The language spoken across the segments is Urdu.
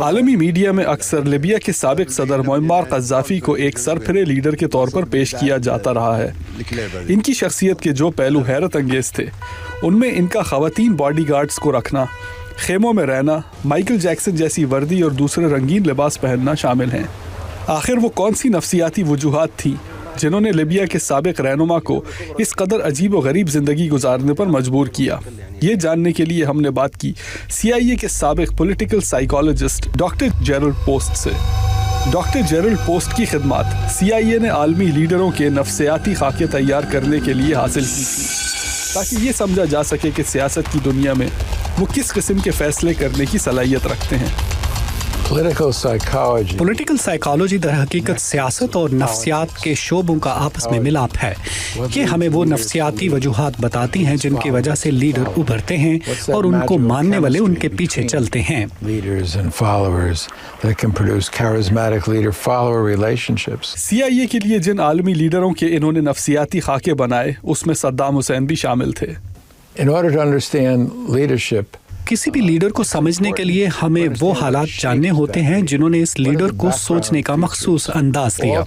عالمی میڈیا میں اکثر لیبیا کے سابق صدر معمر قذافی کو ایک سرپھرے لیڈر کے طور پر پیش کیا جاتا رہا ہے۔ ان کی شخصیت کے جو پہلو حیرت انگیز تھے ان میں ان کا خواتین باڈی گارڈز کو رکھنا، خیموں میں رہنا، مائیکل جیکسن جیسی وردی اور دوسرے رنگین لباس پہننا شامل ہیں۔ آخر وہ کون سی نفسیاتی وجوہات تھیں جنہوں نے لیبیا کے سابق رہنما کو اس قدر عجیب و غریب زندگی گزارنے پر مجبور کیا؟ یہ جاننے کے لیے ہم نے بات کی CIA کے سابق پولیٹیکل سائیکالوجسٹ ڈاکٹر جیرلڈ پوسٹ سے۔ ڈاکٹر جیرلڈ پوسٹ کی خدمات CIA نے عالمی لیڈروں کے نفسیاتی خاکے تیار کرنے کے لیے حاصل کی تھی تاکہ یہ سمجھا جا سکے کہ سیاست کی دنیا میں وہ کس قسم کے فیصلے کرنے کی صلاحیت رکھتے ہیں۔ پولیٹیکل سائیکالوجی در حقیقت سیاست اور نفسیات کے شعبوں کا آپس میں ملاپ ہے۔ یہ ہمیں وہ نفسیاتی وجوہات بتاتی ہیں جن کی وجہ سے لیڈر ابھرتے ہیں اور ان کو ماننے والے ان کے پیچھے چلتے ہیں۔ CIA کے لیے جن عالمی لیڈروں کے انہوں نے نفسیاتی خاکے بنائے اس میں صدام حسین بھی شامل تھے۔ کسی بھی لیڈر کو سمجھنے کے لیے ہمیں وہ حالات جاننے ہوتے ہیں جنہوں نے اس لیڈر کو سوچنے کا مخصوص انداز دیا۔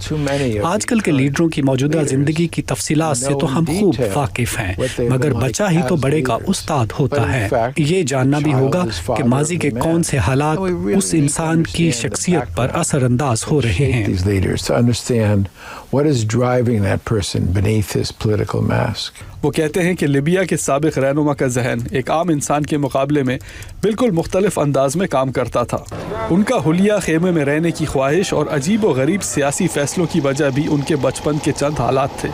آج کل کے لیڈروں کی موجودہ زندگی کی تفصیلات سے تو ہم خوب واقف ہیں، مگر بچہ ہی تو بڑے کا استاد ہوتا ہے۔ یہ جاننا بھی ہوگا کہ ماضی کے کون سے حالات اس انسان کی شخصیت پر اثر انداز ہو رہے ہیں۔ وہ کہتے ہیں کہ لیبیا کے سابق رہنما کا ذہن ایک عام انسان کے مقابلے میں بالکل مختلف انداز میں کام کرتا تھا۔ ان کا حلیہ خیمے میں رہنے کی خواہش اور عجیب و غریب سیاسی فیصلوں کی وجہ بھی ان کے بچپن کے چند حالات تھے۔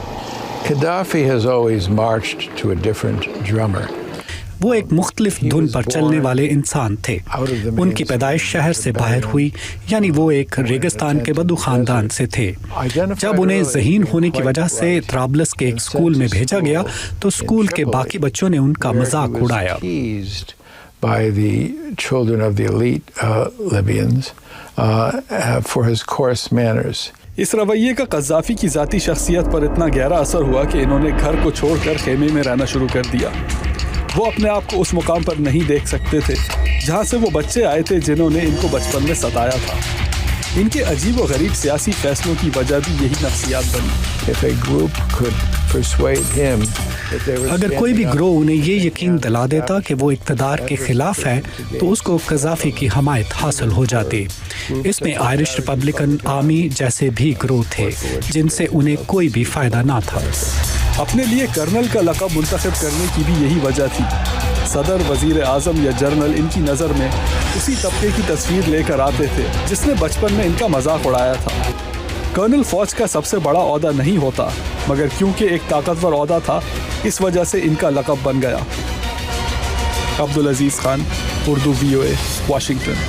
وہ ایک مختلف دھن پر چلنے والے انسان تھے۔ ان کی پیدائش شہر سے باہر ہوئی، یعنی وہ ایک ریگستان کے بدو خاندان سے تھے۔ جب انہیں ذہین ہونے کی وجہ سے طرابلس کے ایک اسکول میں بھیجا گیا تو اسکول کے باقی بچوں نے ان کا مذاق اڑایا۔ اس رویے کا قذافی کی ذاتی شخصیت پر اتنا گہرا اثر ہوا کہ انہوں نے گھر کو چھوڑ کر خیمے میں رہنا شروع کر دیا۔ وہ اپنے آپ کو اس مقام پر نہیں دیکھ سکتے تھے جہاں سے وہ بچے آئے تھے جنہوں نے ان کو بچپن میں ستایا تھا۔ ان کے عجیب و غریب سیاسی فیصلوں کی وجہ بھی یہی نفسیات بنی۔ اگر کوئی بھی گروہ انہیں یہ یقین دلا دیتا کہ وہ اقتدار کے خلاف ہے تو اس کو قذافی کی حمایت حاصل ہو جاتی۔ اس میں آئرش ریپبلکن آرمی جیسے بھی گروہ تھے جن سے انہیں کوئی بھی فائدہ نہ تھا۔ اپنے لیے کرنل کا لقب منتخب کرنے کی بھی یہی وجہ تھی۔ صدر، وزیر اعظم یا جنرل ان کی نظر میں اسی طبقے کی تصویر لے کر آتے تھے جس نے بچپن میں ان کا مذاق اڑایا تھا۔ کرنل فوج کا سب سے بڑا عہدہ نہیں ہوتا، مگر کیونکہ ایک طاقتور عہدہ تھا اس وجہ سے ان کا لقب بن گیا۔ Abdul Aziz Khan, Urdu VOA، Washington.